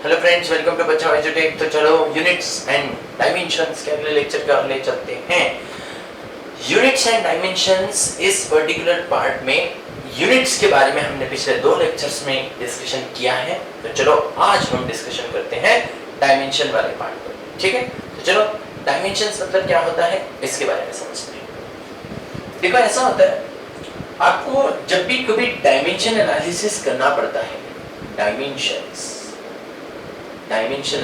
Hello friends, welcome to बच्चा एजुटेक। तो चलो यूनिट्स एंड डायमेंशंस के अगले लेक्चर का ले चलते हैं। यूनिट्स एंड डायमेंशंस इस पर्टिकुलर पार्ट में यूनिट्स के बारे में हमने पिछले 2 लेक्चर्स में डिस्कशन किया है। तो चलो आज हम डिस्कशन करते हैं डायमेंशन वाले पार्ट पर, ठीक है। तो चलो डायमेंशंस मतलब क्या होता है इसके बारे में समझते हैं। देखो ऐसा होता है, आपको जब भी कभी डायमेंशन एनालिसिस करना पड़ता है, डायमेंशन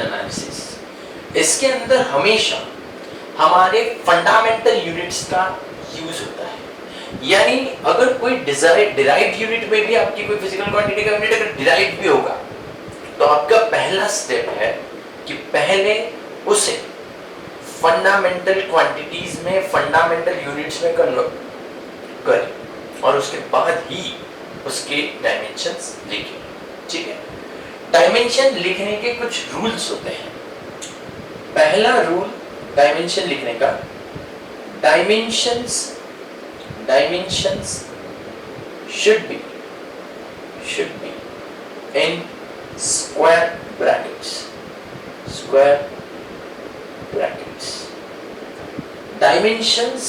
एनालिसिस, इसके अंदर हमेशा हमारे फंडामेंटल यूनिट्स का यूज होता है। यानी अगर कोई डिराइव्ड यूनिट में भी आपकी कोई फिजिकल क्वांटिटी का यूनिट अगर डिराइव्ड भी होगा, तो आपका पहला स्टेप है कि पहले उसे फंडामेंटल क्वांटिटीज में, फंडामेंटल यूनिट्स में कन्वर्ट करें और उसके बाद ही उसके डायमेंशंस लिखें, ठीक है। डायमेंशन लिखने के कुछ रूल्स होते हैं। पहला रूल डायमेंशन लिखने का, dimensions should be in square brackets. Dimensions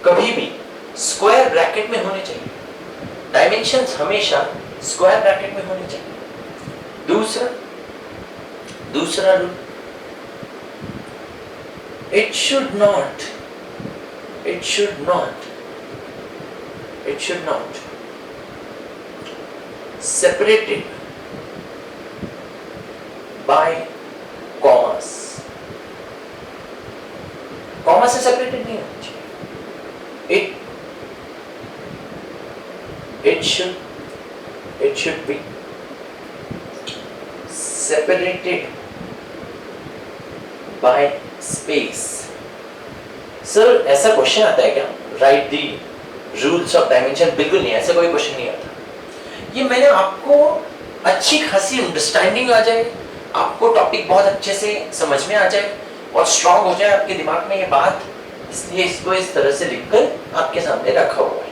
कभी भी स्क्वायर ब्रैकेट में होने चाहिए। डायमेंशंस हमेशा स्क्वायर ब्रैकेट में होने चाहिए। दूसरा rule, it should not separated by commas. Comma से सेपरेटेड नहीं होना चाहिए। it should be separated by space. Sir ऐसा क्वेश्चन आता है क्या, right the rules of dimension? बिल्कुल नहीं, ऐसा कोई क्वेश्चन नहीं आता। ये मैंने आपको अच्छी खासी अंडरस्टैंडिंग आ जाए, आपको टॉपिक बहुत अच्छे से समझ में आ जाए और स्ट्रांग हो जाए आपके दिमाग में ये बात, इसलिए इसको इस तरह से लिखकर आपके सामने रखा हुआ है।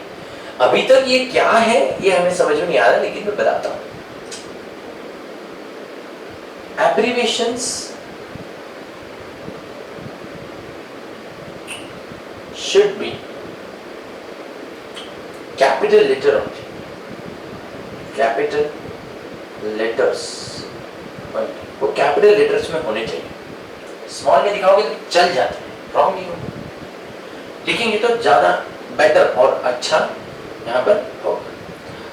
अभी तक ये क्या है ये हमें समझ में नहीं आ रहा, लेकिन मैं बताता हूं। Abbreviations should be capital letter only. Capital letters only. वो कैपिटल लेटर्स में होने चाहिए। स्मॉल में दिखाओगे तो चल जाते हैं, रॉन्ग नहीं होगा। लिखेंगे तो ज्यादा बेटर और अच्छा यहाँ पर होगा।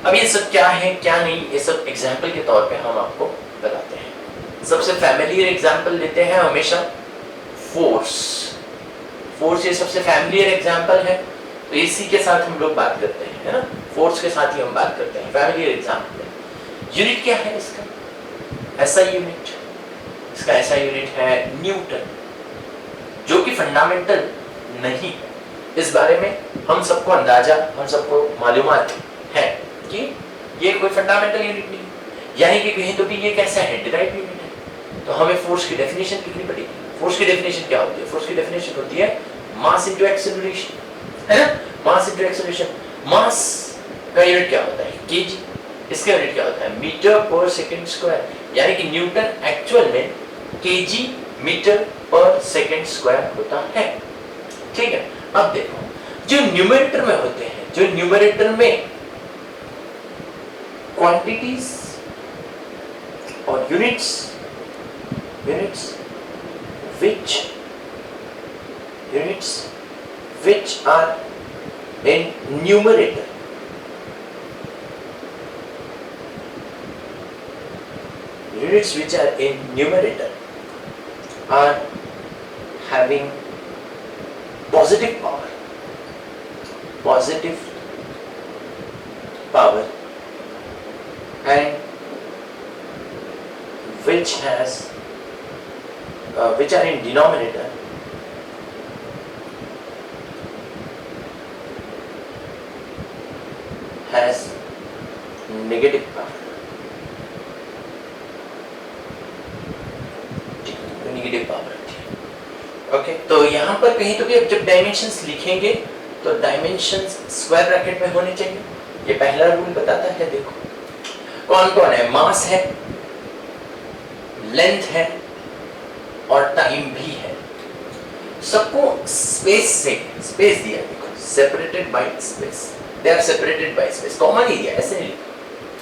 अब ये सब क्या है क्या नहीं, ये सब एग्जाम्पल के तौर पे हम आपको बताते हैं। सबसे फैमिलियर एग्जाम्पल लेते हैं हमेशा फोर्स ये सबसे फैमिलियर एग्जाम्पल है, तो इसी के साथ हम लोग बात करते हैं, है ना। फोर्स के साथ ही हम बात करते हैं, फैमिलियर एग्जाम्पल। यूनिट क्या है इसका? SI unit. इसका एसआई यूनिट है न्यूटन, जो कि फंडामेंटल नहीं है। इस बारे में हम सबको अंदाजा, हम सबको मालूमात है कि ये कोई फंडामेंटल यूनिट नहीं, यानी कि कहीं तो भी ये कैसा है, डिराइव्ड यूनिट है। तो हमें फोर्स की डेफिनेशन लिखनी पड़ेगी। फोर्स की डेफिनेशन क्या होती है? फोर्स की डेफिनेशन होती है मास इनटू एक्सेलरेशन, है ना। मास इनटू एक्सेलरेशन। मास का यूनिट क्या होता है? केजी। इसका यूनिट क्या होता है? मीटर पर सेकंड स्क्वायर, यानी कि न्यूटन एक्चुअल में केजी मीटर पर सेकंड स्क्वायर होता है, ठीक है। अब देखो, जो न्यूमरेटर में होते हैं, जो न्यूमरेटर में क्वांटिटीज और units which are in numerator, are having positive power and which are in denominator has negative power. Negative power होती है, ओके। तो यहाँ पर कहीं तो भी अब जब डायमेंशंस लिखेंगे तो डायमेंशंस स्क्वायर ब्रैकेट में होने चाहिए। ये पहला रूल बताता है। देखो कौन कौन है, मास है, लेंथ है और टाइम भी है, सबको स्पेस से, स्पेस दिया देखो, separated by space, they are separated by space, common area ऐसे नहीं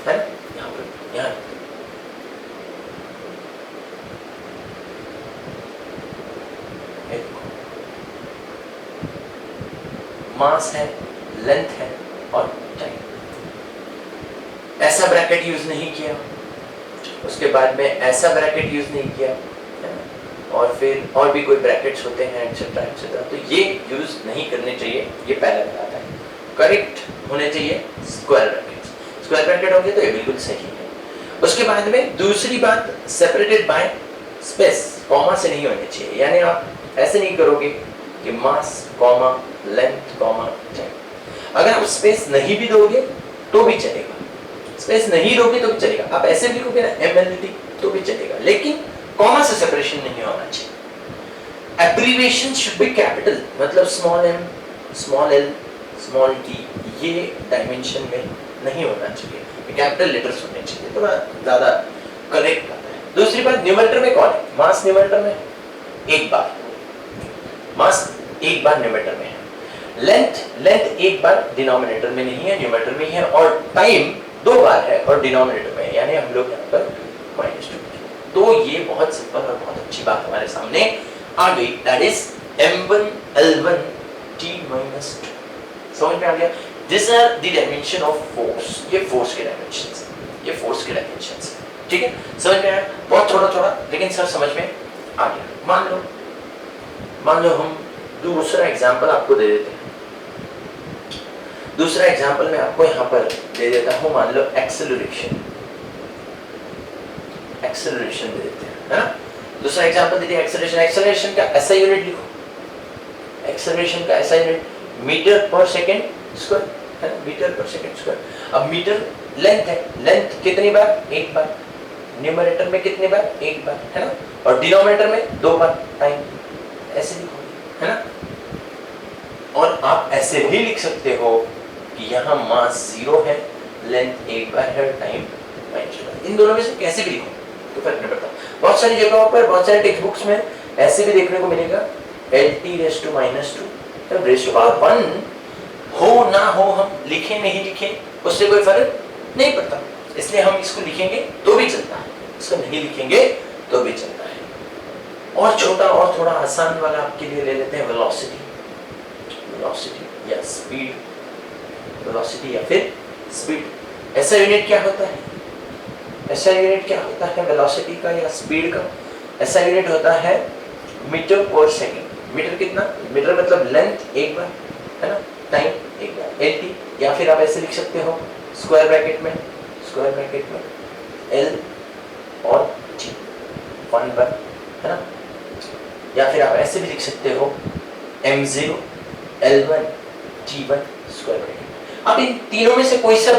है ना, यहाँ पर यहाँ मास है, लेंथ है और टाइम। ऐसा ब्रैकेट यूज नहीं किया, उसके बाद में ऐसा ब्रैकेट यूज नहीं किया, और फिर और भी कोई ब्रैकेट्स होते हैं एक्सेट्रा एक्सेट्रा, तो ये यूज नहीं करने चाहिए, ये पहला बताता है। करेक्ट होने चाहिए स्क्वायर ब्रैकेट, स्क्वायर ब्रैकेट होंगे तो ये बिल्कुल सही है। उसके बाद में दूसरी बात, सेपरेटेड बाय स्पेस, कॉमा से नहीं होने चाहिए, यानी आप ऐसे नहीं करोगे कि मास कॉमा लेंथ कॉमा टाइम। अगर आप स्पेस नहीं भी दोगे तो भी चलेगा, स्पेस नहीं दोगे तो भी चलेगा, आप ऐसे लिखोगे ना MLT तो भी चलेगा, लेकिन कॉमा से सेपरेशन नहीं होना चाहिए। एब्रीविएशन शुड बी कैपिटल, मतलब small m, small l, small t, ये डायमेंशन में नहीं होना चाहिए, कैपिटल लेटर्स होने चाहिए, थोड़ा ज्यादा करेक्ट आता है। दूसरी बात, न्यूमरेटर में कौन है, मास न्यूमरेटर में एक बार, मास एक बार न्यूमरेटर में है, लेंथ एक बार डिनोमिनेटर में नहीं है, न्यूमरेटर में ही है, और टाइम 2 बार है और डिनोमिनेटर में है, यानी हम लोग यहाँ पर -2। तो ये बहुत सिंपल और बहुत अच्छी बात हमारे सामने आ गई, that is m1 l1 t-2। समझ में आ गया? This are the dimension of force, ये फोर्स के डायमेंशंस हैं, ये फोर्स के डायमेंशंस हैं, ठीक है? समझ में आया? बहुत थोड़ा थोड़ा, लेकिन सर समझ में आ गया। मान लो हम दूसरा एग्जांपल आपको दे देते हैं, दूसरा एग्जांपल मैं आपको यहाँ पर दे देता हूँ, मान लो एक्सेलरेशन दे देते हैं, है ना? दूसरा एग्जांपल दे दिया एक्सेलरेशन, एक्सेलरेशन का ऐसा यूनिट लिखो, एक्सेलरेशन का ऐसा यूनिट मीटर पर सेकंड स्क्वायर, है ना, मीटर पर सेकंड स्क्वायर। अब मीटर लेंथ है, लेंथ कितनी बार, एक बार, न्यूमरेटर में कितने बार, एक बार, है ना, और डिनोमिनेटर में 2 बार टाइम, ऐसे लिखो, है ना? और आप ऐसे भी लिख सकते हो कि यहाँ मास 0 है, लेंथ एक बार है, टाइम -1। इन दोनों में से कैसे भी लिखो तो फर्क नहीं पड़ता। बहुत सारी जगहों पर, बहुत सारे टेक्स्ट बुक्स में ऐसे भी देखने को मिलेगा, LT⁻², तब ⁻1 हो ना हो, हम लिखे नहीं लिखे उससे कोई फर्क नहीं पड़ता, इसलिए हम इसको लिखेंगे तो भी चलता है, इसको नहीं लिखेंगे तो भी चलता है। और छोटा और थोड़ा आसान वाला आपके लिए ले लेते हैं, वेलोसिटी, वेलोसिटी या स्पीड, वेलोसिटी या फिर स्पीड। ऐसा यूनिट क्या होता है, ऐसा यूनिट क्या होता है वेलोसिटी का या स्पीड का? ऐसा यूनिट होता है मीटर पर सेकंड। मीटर कितना, मीटर मतलब लेंथ एक बार, है ना, टाइम एक बार, LT, या फिर आप ऐसे लिख सकते हो स्क्वायर ब्रैकेट में L और T 1 बार, है ना, या फिर आप ऐसे भी लिख सकते हो m0 l1 t1 square bracket. आप इन तीनों में से कोई सा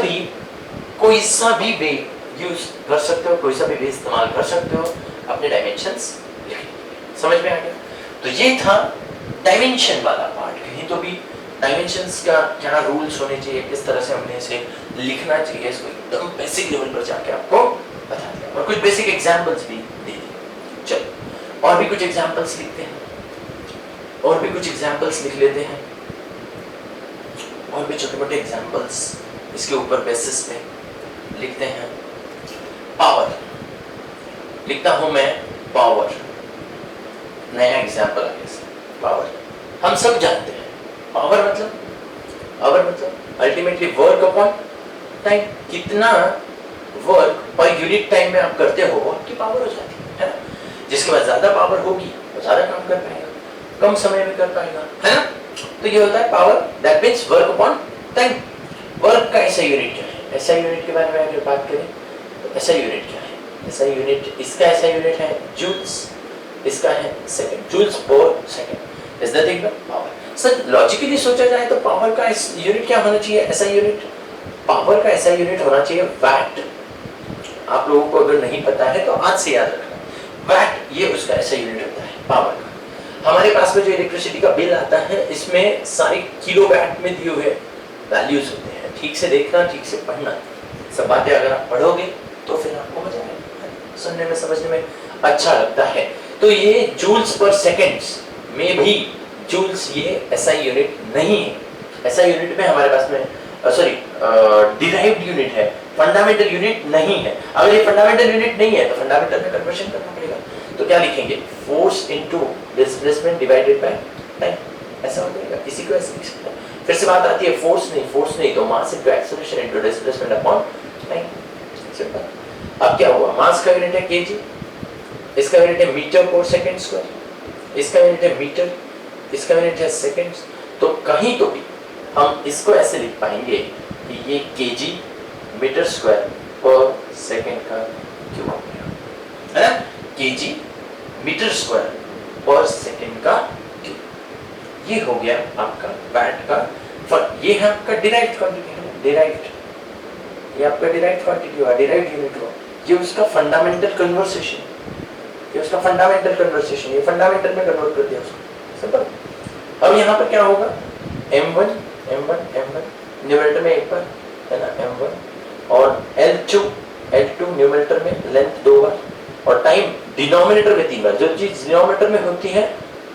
भी वे यूज कर सकते हो, कोई सा भी वे इस्तेमाल कर सकते हो अपने डायमेंशंस लिखने। समझ में आ गया? तो ये था डायमेंशन वाला पार्ट। कहीं तो भी डायमेंशंस का क्या रूल्स होने चाहिए, किस तरह से हमने इसे लिखना चाहिए, इसको एकदम बेसिक लेवल पर जाके आपको बता दिया और कुछ बेसिक एग्जांपल्स भी दे दिए। चलो और भी कुछ एग्जांपल्स लिखते हैं, और भी कुछ एग्जांपल्स लिख लेते हैं, और भी छोटे मोटे एग्जांपल्स इसके ऊपर बेसिस पे लिखते हैं। पावर लिखता हूं मैं, पावर, नया एग्जांपल आगे से। पावर हम सब जानते हैं, पावर मतलब अल्टीमेटली वर्क अपॉन टाइम। कितना वर्क पर यूनिट टाइम में आप करते हो वो आपकी पावर हो जाती है ना। जिसके पास ज्यादा पावर होगी वो ज्यादा काम कर पाएगा, कम समय में कर पाएगा, है ना। तो ये होता है power, that means work upon time. Work का ऐसा यूनिट क्या है, ऐसा यूनिट के बारे में अगर बात करें तो ऐसा यूनिट क्या है, ऐसा यूनिट, इसका ऐसा यूनिट है जूल्स, इसका है second, joules per second is nothing but power. Sir logically सोचा जाए तो पावर का यूनिट क्या होना चाहिए, ऐसा यूनिट, पावर का ऐसा यूनिट होना चाहिए वैट। आप लोगों को अगर नहीं पता है तो आज से याद रखना, वैट ये उसका ऐसा यूनिट होता है पावर का। हमारे पास में जो इलेक्ट्रिसिटी का बिल आता है इसमें सारे किलोवाट में दिए हुए वैल्यूज होते हैं। ठीक से देखना, ठीक से पढ़ना, सब बातें अगर आप पढ़ोगे तो फिर आपको मजा आएगा सुनने में, समझने में। अच्छा लगता है। तो ये जूल्स पर सेकेंड्स में भी जूल्स ये एसआई यूनिट नहीं है। एसआई यूनिट में हमारे पास में डिराइव्ड यूनिट है, फंडामेंटल यूनिट नहीं है। अगर ये फंडामेंटल यूनिट नहीं है तो फंडामेंटल में कन्वर्शन करना पड़ेगा। तो क्या लिखेंगे, force into displacement divided by time, ऐसा हो जाएगा। इसी को ऐसे लिख सकते हैं। फिर से बात आती है फोर्स नहीं तो मास into acceleration into displacement upon time, simple. अब क्या हुआ, मास का यूनिट है केजी, इसका यूनिट है मीटर पर सेकंड स्क्वायर, इसका यूनिट है मीटर, इसका यूनिट है सेकंड्स। तो कहीं तो भी हम इसको ऐसे लिख पाएंगे कि ये KG metre square per second का क्यूब हो गया, है ना, KG metre square per second का क्यूब। ये हो गया आपका वैट का फर्क। ये है आपका डिराइव्ड क्वांटिटी, डिराइव्ड, ये आपका डिराइव्ड क्वांटिटी हुआ, डिराइव्ड यूनिट हुआ। ये उसका फंडामेंटल कन्वर्सेशन, ये उसका फंडामेंटल कन्वर्सेशन, ये फंडामेंटल में कन्वर्ट कर दिया उसको, सिंपल। अब यहाँ पर क्या होगा, m1 न्यूमरेटर में एक बार, है ना, m1 और L2 न्यूमरेटर में लेंथ 2 बार और टाइम डिनोमिनेटर में 3 बार। जो चीज डिनोमिनेटर में होती है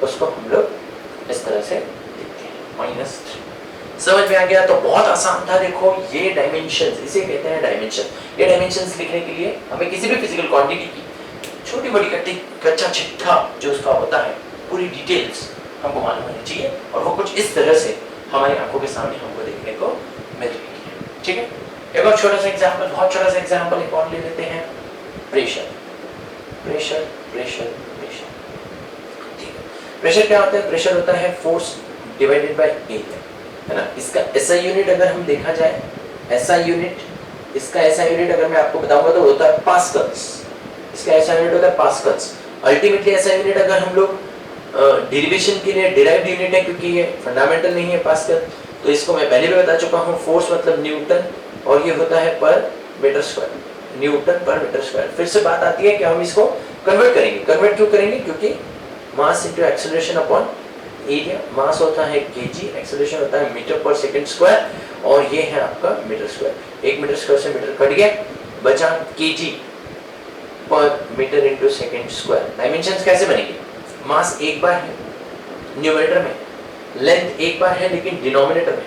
उसको हम लोग इस तरह से लिखते हैं, -3। समझ में आ गया? तो बहुत आसान था। देखो ये डायमेंशंस, इसे कहते हैं डायमेंशन। ये डायमेंशंस लिखने के लिए हमें किसी भी फिजिकल क्वांटिटी की छोटी बड़ी कच्चा चिट्ठा जो उसका होता है, पूरी डिटेल्स हमको मालूम होनी चाहिए और वो कुछ इस तरह से हमारी आंखों के सामने हमको देखने को मिल रही है। ठीक है, एक और छोटा सा एग्जांपल, बहुत छोटा सा एग्जांपल एक और ले लेते हैं, प्रेशर। प्रेशर प्रेशर प्रेशर ठीक है, प्रेशर क्या होता है? प्रेशर होता है फोर्स डिवाइडेड बाय एरिया, है ना। इसका एसआई यूनिट अगर हम देखा जाए, एसआई यूनिट, इसका एसआई यूनिट अगर मैं आपको बताऊंगा तो होता है पास्कल्स। इसका एसआई यूनिट होता है पास्कल्स। अल्टीमेटली एसआई यूनिट अगर हम लोग डेरिवेशन के लिए डिराइव्ड यूनिट है, क्योंकि ये फंडामेंटल नहीं है पास्कल, तो इसको मैं पहले भी बता चुका हूँ। फोर्स मतलब न्यूटन और ये होता है पर मीटर स्क्वायर, न्यूटन पर मीटर स्क्वायर। फिर से बात आती है कि हम इसको कन्वर्ट करेंगे। कन्वर्ट क्यों करेंगे? क्योंकि mass into acceleration upon area. Mass होता है केजी, एक्सेलरेशन होता है मीटर पर सेकंड स्क्वायर और ये है आपका मीटर स्क्वायर। 1 मीटर स्क्वायर से मीटर कट गया, बचा kg per metre into second square. Dimensions कैसे बनेंगे? मास एक बार है न्यूमरेटर में, लेंथ एक बार है लेकिन डिनोमिनेटर में,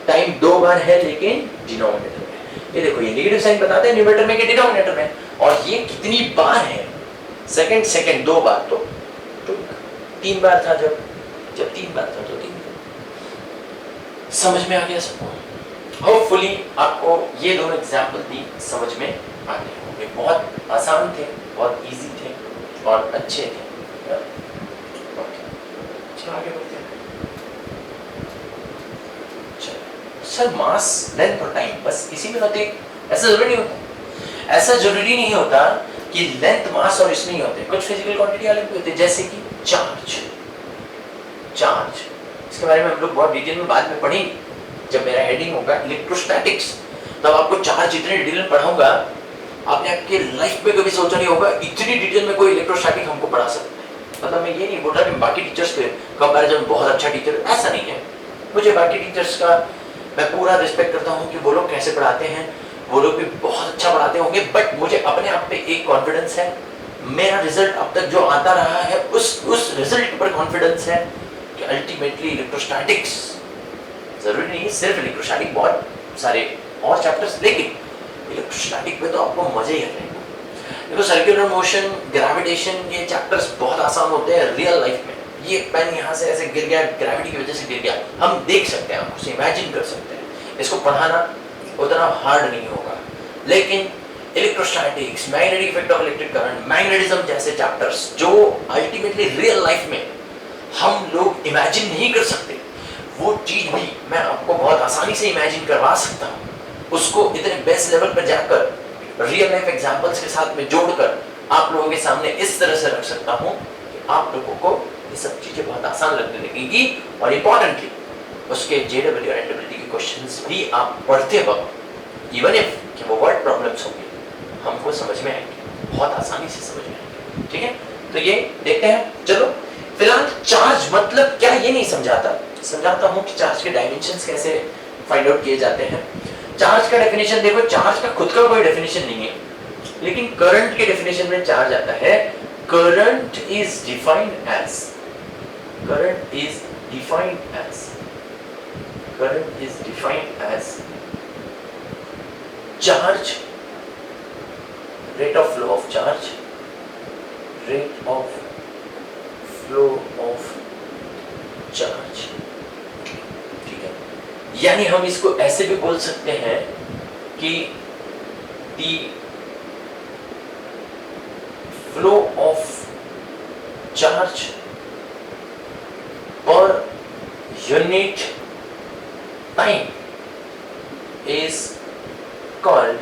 टाइम 2 बार है लेकिन डिनोमिनेटर में। ये देखो ये नेगेटिव साइन बताते हैं न्यूमरेटर में कि डिनोमिनेटर में, और ये कितनी बार है? सेकंड सेकंड 2 बार, तो 3 बार था। जब 3 बार था तो 3 बार। समझ में आ गया सबको? होपफुली आपको ये दोनों एग्जाम्पल भी समझ में आते होंगे। बहुत आसान थे, बहुत इजी थे और अच्छे थे। आगे बढ़ते हैं। सर मास, लेंथ और टाइम बस इसी में होते, ऐसा जरूरी नहीं होता। ऐसा जरूरी नहीं होता कि लेंथ, मास और इसमें ही होते। कुछ फिजिकल क्वांटिटी अलग भी होते हैं, जैसे कि चार्ज। इसके बारे में हम लोग बहुत डिटेल में बाद में पढ़ेंगे जब मेरा हेडिंग होगा इलेक्ट्रोस्टैटिक्स, तब आपको चार्ज इतने डिटेल में पढ़ाऊंगा, आपने आपके लाइफ में कभी सोचा नहीं होगा इतनी डिटेल में कोई इलेक्ट्रोस्टैटिक हमको पढ़ा सकता है। मतलब मैं ये नहीं बोल रहा कि बाकी टीचर्स पे कंपैरिजन बहुत अच्छा टीचर, ऐसा नहीं है। मुझे बाकी टीचर्स का मैं पूरा रिस्पेक्ट करता हूँ कि वो लोग कैसे पढ़ाते हैं, वो लोग भी बहुत अच्छा पढ़ाते होंगे, बट मुझे अपने आप पे एक कॉन्फिडेंस है। मेरा रिजल्ट अब तक जो आता रहा है उस रिजल्ट पर कॉन्फिडेंस है कि अल्टीमेटली इलेक्ट्रोस्टैटिक्स, जरूरी नहीं सिर्फ इलेक्ट्रोस्टैटिक, बहुत सारे और चैप्टर्स, लेकिन इलेक्ट्रोस्टैटिक पे तो आपको मजे ही आएंगे। देखो सर्कुलर मोशन, ग्रेविटेशन, ये चैप्टर्स बहुत आसान होते हैं रियल लाइफ में। ये पेन यहाँ से ऐसे गिर गया, ग्रेविटी की वजह से गिर गया, हम देख सकते हैं, हम उसे इमेजिन कर सकते हैं। इसको पढ़ाना उतना हार्ड नहीं होगा। लेकिन electrostatics, magnetic effect of electric current, magnetism जैसे चैप्टर्स जो अल्टीमेटली रियल लाइफ में हम लोग इमेजिन नहीं कर सकते, वो चीज भी मैं आपको बहुत आसानी से इमेजिन करवा सकता हूँ। उसको इतने बेस्ट लेवल पर जाकर रियल लाइफ एग्जांपल्स के साथ में जोड़कर आप लोगों के सामने इस तरह से रख सकता हूं कि आप लोगों को ये सब चीजें बहुत आसान लगने लगेगी। और इंपॉर्टेंटली उसके जेडब्ल्यू और एनडब्ल्यूटी के क्वेश्चंस भी आप पढ़ते वक्त, इवन इफ कि वो वर्ड प्रॉब्लम्स होंगे, हमको समझ में आएंगे, बहुत आसानी से समझ में आएंगे। ठीक है, तो ये देखते हैं। चलो फिलहाल चार्ज मतलब क्या ये नहीं समझाता हूँ कि चार्ज के डायमेंशंस कैसे फाइंड आउट किए जाते हैं। चार्ज का डेफिनेशन देखो, चार्ज का खुद का कोई डेफिनेशन नहीं है, लेकिन करंट के डेफिनेशन में चार्ज आता है current is defined as current is defined as charge, rate of flow of charge, rate of flow of charge। ठीक है, यानी हम इसको ऐसे भी बोल सकते हैं कि the flow of charge per unit time is called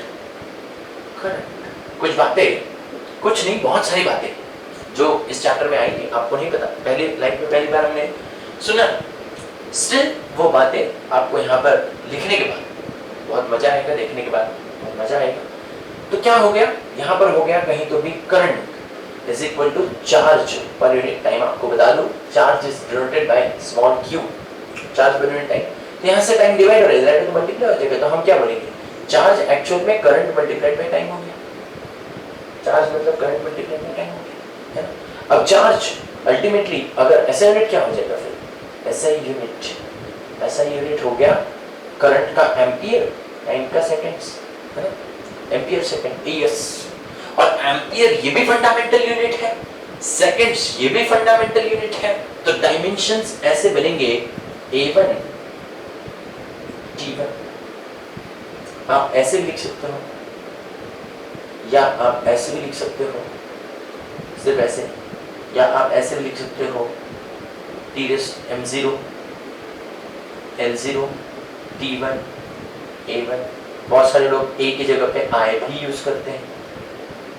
current। कुछ बातें, कुछ नहीं, बहुत सारी बातें जो इस चैप्टर में आई थी आपको नहीं पता, पहले लाइफ में पहली बार हमने सुना, स्टिल वो बातें आपको यहाँ पर लिखने के बाद बहुत मजा आएगा, देखने के बाद बहुत मजा आएगा। तो क्या हो गया यहाँ पर, हो गया कहीं तो भी current is equal to charge per unit time. आपको बता दूं charge is denoted by small q, charge per unit time. तो यहाँ से टाइम डिवाइड हो रहा है, इधर तो मल्टीप्लाई हो जाएगा, तो हम क्या बोलेंगे, चार्ज एक्चुअल में करंट मल्टीप्लाइड बाय टाइम हो गया। चार्ज मतलब करंट मल्टीप्लाइड बाय टाइम हो गया, है ना। अब चार्ज अल्टीमेटली अगर ऐसा यूनिट क्या हो जाएगा, फिर ऐसा यूनिट हो गया करंट का एम्पियर, टाइम का सेकंड्स, है ना, एम्पियर सेकंड एस। और एम्पियर ये भी फंडामेंटल यूनिट है, सेकंड्स ये भी फंडामेंटल यूनिट है। तो डायमेंशंस ऐसे बनेंगे A1 T1। आप ऐसे भी लिख सकते हो या आप ऐसे भी लिख सकते हो, सिर्फ ऐसे, या आप ऐसे भी लिख सकते हो T(m0) L0 T1 A1। बहुत सारे लोग A की जगह पे I भी यूज करते हैं,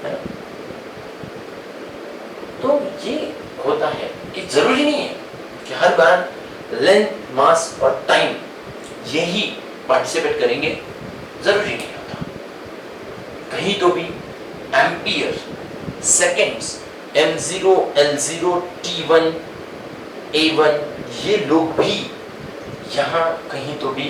है ना। तो ये होता है कि जरूरी नहीं है कि हर बार लेंथ, मास और टाइम यही पार्टिसिपेट करेंगे, जरूरी नहीं होता। कहीं तो भी ampere, seconds, M0 L0 T1 A1 ये लोग भी यहाँ कहीं तो भी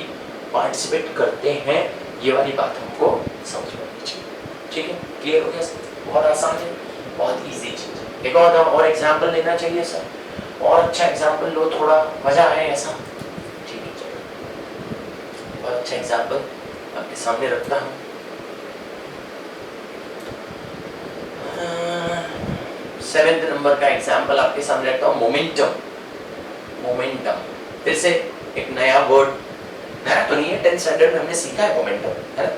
पार्टिसिपेट करते हैं। ये वाली बात हमको समझ में आनी चाहिए, ठीक है। क्लियर हो गया सर? बहुत आसान है, बहुत इजी चीज है। एक और एग्जांपल लेना चाहिए सर, और अच्छा एग्जांपल लो, थोड़ा मजा आए ऐसा, ठीक है। चलो बहुत अच्छा एग्जांपल आपके सामने रखता हूँ। 7th नंबर का एग्जांपल आपके सामने रखता हूँ, मोमेंटम। फिर से एक नया वर्ड, नया तो नहीं है, 10th स्टैंडर्ड में हमने सीखा है मोमेंटम, है ना।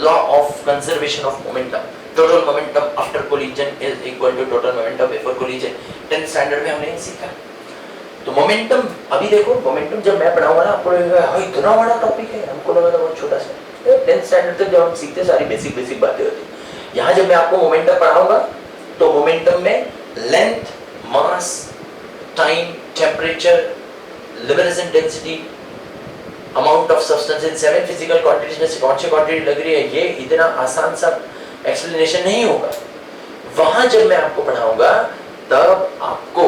Law of conservation of momentum, total momentum after collision is equal to total momentum before collision, 10th standard में हमने सीखा। तो मोमेंटम, अभी देखो मोमेंटम जब मैं पढ़ाऊंगा ना आपको लगेगा इतना बड़ा टॉपिक है, हमको लगा था बहुत छोटा सा। 10th स्टैंडर्ड तक जब हम सीखते सारी बेसिक बातें होती। यहाँ जब मैं आपको मोमेंटम पढ़ाऊंगा तो मोमेंटम में length, mass, time, temperature, liberation density, amount of substance in 7 physical quantities में से कौन सी क्वांटिटी लग रही है, ये इतना आसान सा एक्सप्लेनेशन नहीं होगा। वहां जब मैं आपको पढ़ाऊंगा तब आपको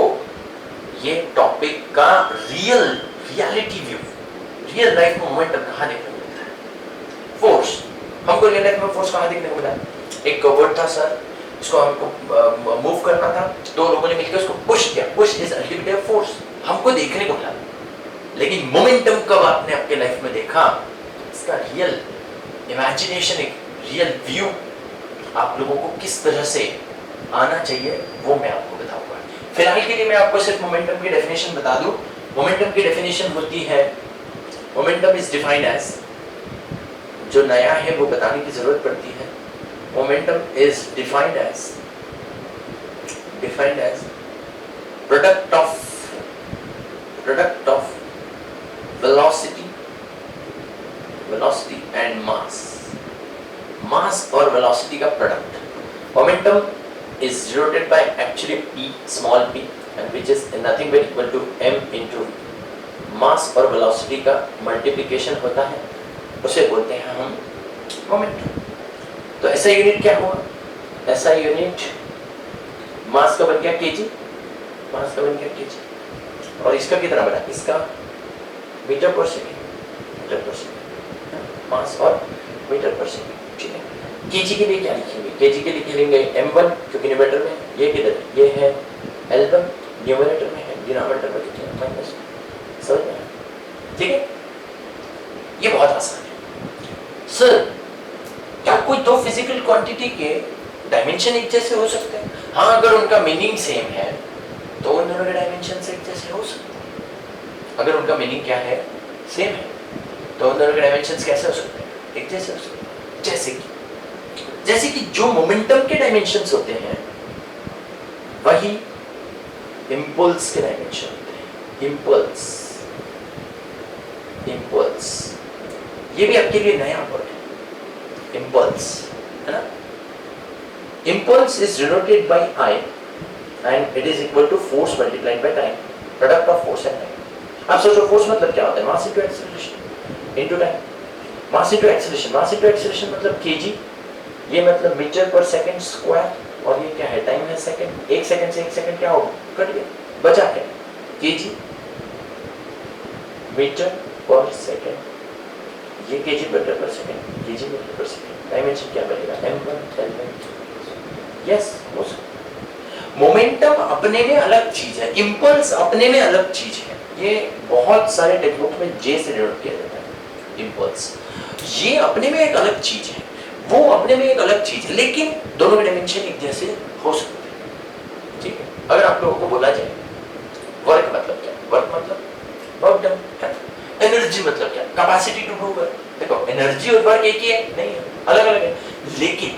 ये टॉपिक का रियलिटी व्यू, रियल लाइफ में मोमेंटम कहाँ देखने को मिलता है। फोर्स, हमको रियल लाइफ में फोर्स कहाँ देखने को मिला, एक वर्ड था सर, इसको हमको मूव करना था, दो लोगों ने मिलकर उसको पुश किया, पुश इज अल्टीमेट फोर्स, हमको देखने को मिला। लेकिन मोमेंटम कब आपने आपके लाइफ में देखा, इसका रियल इमेजिनेशन, एक रियल व्यू आप लोगों को किस तरह से आना चाहिए वो मैं आपको बताऊंगा। फिलहाल के लिए मैं आपको सिर्फ मोमेंटम की डेफिनेशन बता दूं। मोमेंटम की डेफिनेशन होती है, मोमेंटम इज डिफाइंड एज, जो नया है वो बताने की जरूरत पड़ती है। Momentum is defined as product of velocity and mass और velocity का product. Momentum is denoted by actually p, small p, and which is nothing but equal to m into mass और velocity का मल्टीप्लिकेशन होता है, उसे बोलते हैं हम मोमेंटम। तो ऐसा यूनिट क्या हुआ, ऐसा यूनिट मास का बन गया kg, और इसका कितना बना, इसका मीटर पर सेकेंड, मास और मीटर पर सेकेंड, ठीक है। केजी के लिए क्या लिखेंगे, केजी के लिए लिखेंगे m1 क्योंकि न्यूमेरेटर में ये किधर है? ये है L1, न्यूमरेटर में है, डिनोमिनेटर में कितना है? माइनस। समझ में आया? ठीक है, ये बहुत आसान है। सर क्या कोई दो फिजिकल क्वांटिटी के डायमेंशन एक जैसे हो सकते हैं? हाँ, अगर उनका मीनिंग सेम है तो उन दोनों के डायमेंशन एक जैसे हो सकते हैं। अगर उनका मीनिंग क्या है? सेम है, तो उन दोनों के डायमेंशन कैसे हो सकते हैं? एक जैसे हो सकते हैं। जैसे कि जो मोमेंटम के डायमेंशंस होते हैं वही इंपल्स के डायमेंशन होते हैं। इंपल्स ये भी आपके लिए नया वर्ड है, इंपल्स, है ना? Impulse is denoted bye I and it is equal to force multiplied by time, product of force and time। आप सोचो फोर्स मतलब क्या होता है? मास इनटू एक्सेलरेशन इनटू टाइम। मास इनटू एक्सेलरेशन मतलब kg, ये मतलब मीटर पर सेकंड स्क्वायर, और ये क्या है? टाइम है सेकंड। एक सेकंड से एक सेकंड क्या होगा? कट गया, बचा क्या? kg मीटर पर सेकंड, ये kg मीटर पर सेकंड, kg मीटर पर सेकंड। डायमेंशन क्या बनेगा? m1 l1। यस, हो सकता। मोमेंटम अपने में अलग चीज है, इंपल्स अपने में अलग चीज है। ये बहुत सारे टेक्स्ट बुक में जे से डिनोट किया जाता है, इंपल्स। ये अपने में एक अलग चीज है, वो अपने में एक अलग चीज है, लेकिन दोनों के डायमेंशन एक जैसे हो सकते हैं। ठीक है, अगर आप लोगों को बोला जाए वर्क मतलब क्या? वर्क मतलब वर्क डन है। एनर्जी मतलब क्या? Capacity to do work. देखो, एनर्जी और वर्क एक ही है? नहीं है, अलग अलग है, लेकिन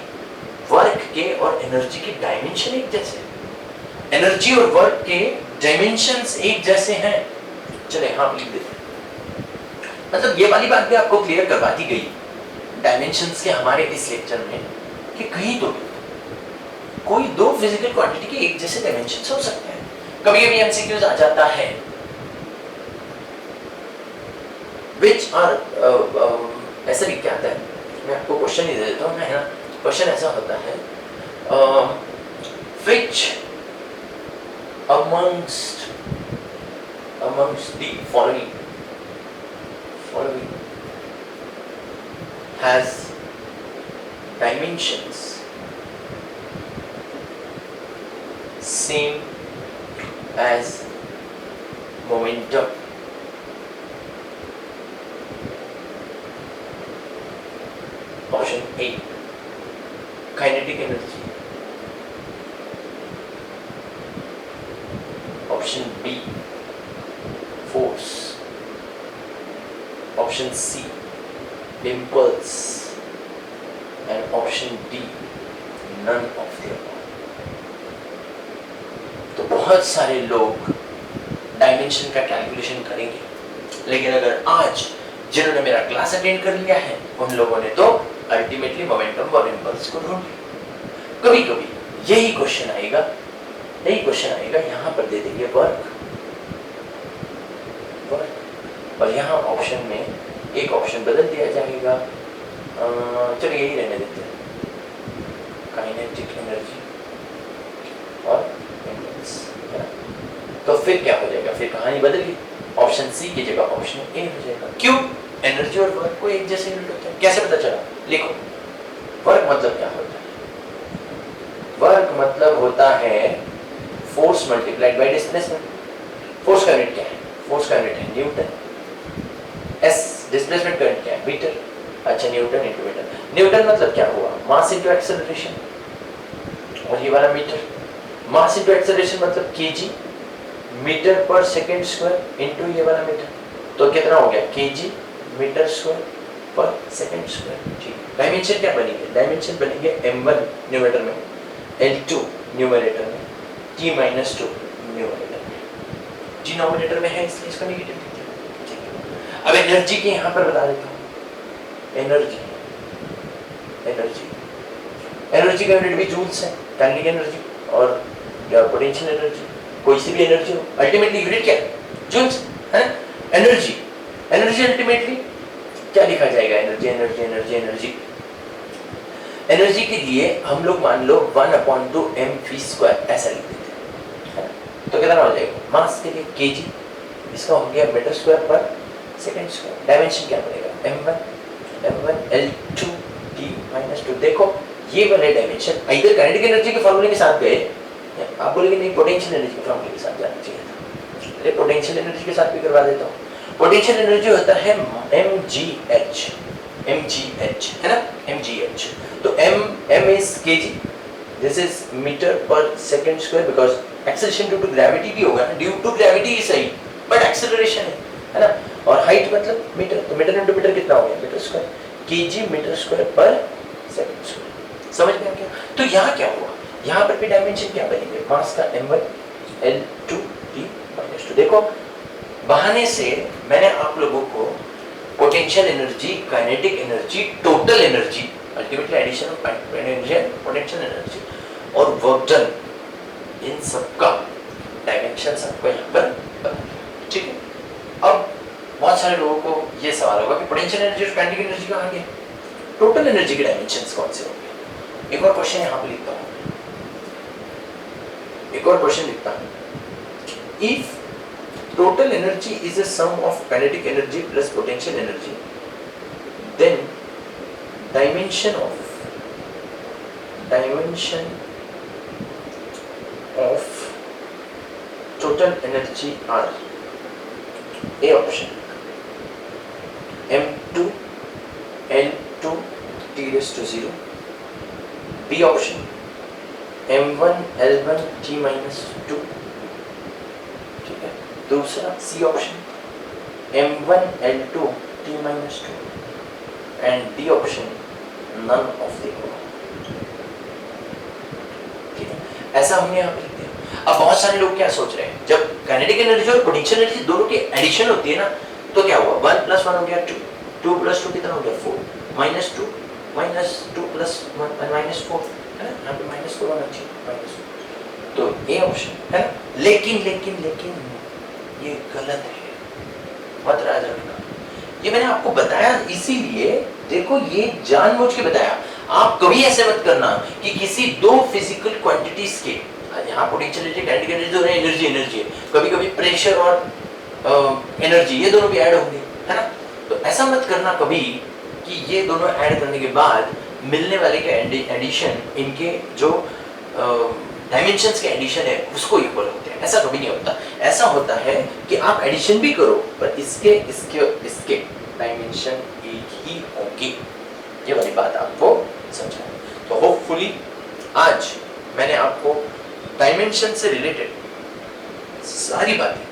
वर्क के और एनर्जी के डायमेंशन एक जैसे हैं। एनर्जी और वर्क के डायमेंशंस एक जैसे हैं। चले हाँ लिख देते हैं। मतलब ये वाली बात भी आपको क्लियर करवा दी गई डायमेंशंस के हमारे इस लेक्चर में कि कहीं तो कोई दो फिजिकल क्वांटिटी के एक जैसे डायमेंशंस हो सकते हैं। कभी कभी एमसीक्यूज आ जाता है which are ऐसा लिख के आता है, मैं आपको क्वेश्चन ही दे देता हूँ, है ना? क्वेश्चन ऐसा होता है which amongst the following has dimensions same as momentum? Option A, kinetic energy. Option B, force. Option C, impulse. And option D, none of the above. तो बहुत सारे लोग डायमेंशन का कैलकुलेशन करेंगे, लेकिन अगर आज जिन्होंने मेरा क्लास अटेंड कर लिया है उन लोगों ने तो अल्टीमेटली मोमेंटम और इंपल्स को ढूंढ लिया। कभी कभी यही क्वेश्चन आएगा, यहाँ पर दे देंगे वर्क, और यहाँ ऑप्शन में एक ऑप्शन बदल दिया जाएगा। चलिए यही रहने देते हैं, काइनेटिक एनर्जी और इंपल्स। तो फिर क्या हो जाएगा? फिर कहानी बदल गई, ऑप्शन सी की जगह ऑप्शन ए हो जाएगा। क्यों? एनर्जी और वर्क को एक जैसे यूनिट होता है। कैसे पता चला? लिखो, वर्क मतलब क्या होता है? वर्क मतलब होता है force multiplied by displacement. Force का यूनिट क्या है? फोर्स का यूनिट है न्यूटन। एस डिस्प्लेसमेंट का यूनिट क्या है? मीटर। अच्छा, न्यूटन इनटू मीटर। न्यूटन मतलब क्या हुआ? मास इनटू एक्सेलरेशन, और ये वाला मीटर। मास इनटू एक्सेलरेशन मतलब केजी, मीटर पर सेकंड स्क्वायर इनटू ये वाला मीटर। तो कितना हो गया? KG metre square per second square. ठीक, डायमेंशन क्या बनेंगे? डायमेंशन बनेंगे m1 न्यूमरेटर में, l2 न्यूमरेटर में, t-2 न्यूमरेटर में। डिनोमिनेटर में है इसलिए इसका नेगेटिव लिख दिया। ठीक है, अब एनर्जी के यहाँ पर बता देता हूँ। एनर्जी का यूनिट भी जूल्स है, काइनेटिक एनर्जी और पोटेंशियल एनर्जी, कोई सी भी एनर्जी हो, अल्टीमेटली यूनिट क्या है? जूल्स है। एनर्जी अल्टीमेटली क्या लिखा जाएगा? एनर्जी के लिए हम लोग मान लो 1/2 mv² ऐसा लिख देते हैं। तो कितना हो जाएगा? मास के लिए kg, इसका हो गया metre square per second square. Dimension क्या बनेगा? m1 l2 t-2। देखो ये वाले डायमेंशन इधर काइनेटिक एनर्जी के फॉर्मूले के साथ गए आप बोलेंगे नहीं पोटेंशियल एनर्जी के फॉर्मूले के साथ जाना चाहिए था, अरे पोटेंशियल एनर्जी के साथ भी करवा देता हूँ। पोटेंशियल एनर्जी होता है mgh, mgh है ना, mgh। तो m is kg, this is meter per second square because acceleration due to gravity भी होगा ना, due to gravity ही सही but acceleration है ना, और height मतलब मीटर, तो मीटर इंटू मीटर कितना हो गया, metre square, kg metre square per second square. समझ में आ गया? तो यहाँ क्या हुआ, यहाँ पर भी डायमेंशन क्या बनेंगे, मास का m1 L2 T - 2। देखो बहाने से मैंने आप लोगों को potential energy, kinetic energy, total energy, ultimately addition of energy and potential energy और वर्क डन, इन सबका डायमेंशंस आपको यहाँ पर बता दिया। ठीक है, अब बहुत सारे लोगों को ये सवाल होगा कि पोटेंशियल एनर्जी और काइनेटिक एनर्जी कहाँ गए, टोटल एनर्जी के डायमेंशंस कौन से होंगे। एक और क्वेश्चन यहाँ पे लिखता हूँ, एक और क्वेश्चन लिखता हूँ। If total energy is a sum of kinetic energy plus potential energy, then dimension of total energy are A option m2 L2 T raised to 0, B option m1 L1 T minus 2, ठीक है। दूसरा C option m1 L2 T minus 2 and D option none of the above. ठीक है, ऐसा हमने यहाँ पे लिख दिया। अब बहुत सारे लोग क्या सोच रहे हैं, जब काइनेटिक एनर्जी और पोटेंशियल एनर्जी दोनों की एडिशन होती है ना, तो क्या हुआ, 1 + 1 हो गया 2, 2 + 2 कितना हो गया 4, -2 -2 + 1 -4 है ना, यहाँ पे -4 होना चाहिए, -4। तो ए ऑप्शन है ना, लेकिन ये गलत है, मत राज रखना। ये मैंने आपको बताया इसीलिए, देखो ये जानबूझ के बताया। आप कभी ऐसे मत करना कि किसी दो फिजिकल क्वांटिटीज के, यहाँ पोटेंशियल एनर्जी, काइनेटिक एनर्जी दोनों एनर्जी है, कभी-कभी प्रेशर और एनर्जी ये दोनों भी ऐड होंगे, है ना। तो ऐसा मत करना कभी कि ये दोनों ऐड करने के बाद मिलने वाले के एडिशन, इनके जो डायमेंशंस के एडिशन है उसको इक्वल होते हैं, ऐसा कभी नहीं होता। ऐसा होता है कि आप एडिशन भी करो पर इसके डायमेंशन एक ही होंगे। ये वाली बात आपको समझा। तो होपफुली आज मैंने आपको डायमेंशन से रिलेटेड सारी बातें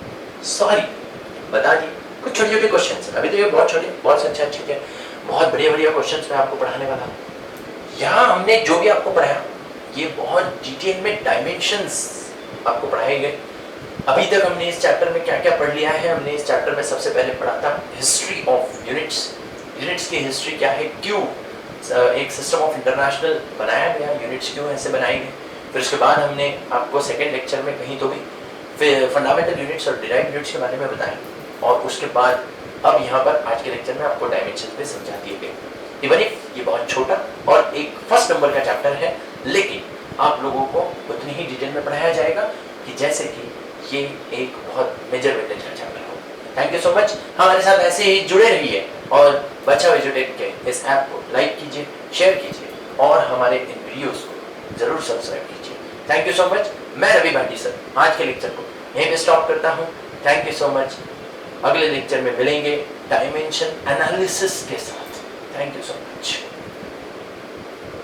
बता दी। कुछ छोटे छोटे क्वेश्चन, अभी तो ये बहुत छोटे, बहुत अच्छा ठीक है, बहुत बढ़िया क्वेश्चन मैं आपको पढ़ाने वाला हूँ। यहाँ हमने जो भी आपको पढ़ाया ये बहुत डिटेल में डायमेंशंस आपको पढ़ाए गए। अभी तक हमने इस चैप्टर में क्या क्या पढ़ लिया है, हमने इस चैप्टर में सबसे पहले पढ़ा था हिस्ट्री ऑफ यूनिट्स की हिस्ट्री क्या है, क्यों एक सिस्टम ऑफ इंटरनेशनल बनाया गया, यूनिट्स क्यों ऐसे बनाए गए। फिर उसके बाद हमने आपको सेकेंड लेक्चर में कहीं तो भी फंडामेंटल यूनिट्स और डिराइव्ड यूनिट्स के बारे में बताया, और उसके बाद अब यहाँ पर आज के लेक्चर में आपको डायमेंशन पे समझा दिए गए। इवन इफ ये बहुत छोटा और एक फर्स्ट नंबर का चैप्टर है, लेकिन आप लोगों को उतनी ही डिटेल में पढ़ाया जाएगा कि जैसे कि ये एक बहुत मेजर का चैप्टर हो। थैंक यू सो मच, हमारे साथ ऐसे ही जुड़े रहिए और बच्चा एजुटेक के इस ऐप को लाइक कीजिए, शेयर कीजिए और हमारे इन वीडियोस को जरूर सब्सक्राइब कीजिए। Thank you so much. मैं रवि भाटी सर आज के लेक्चर को यहीं पे स्टॉप करता हूँ। Thank you so much. अगले लेक्चर में मिलेंगे डायमेंशन एनालिसिस के साथ। Thank you so much.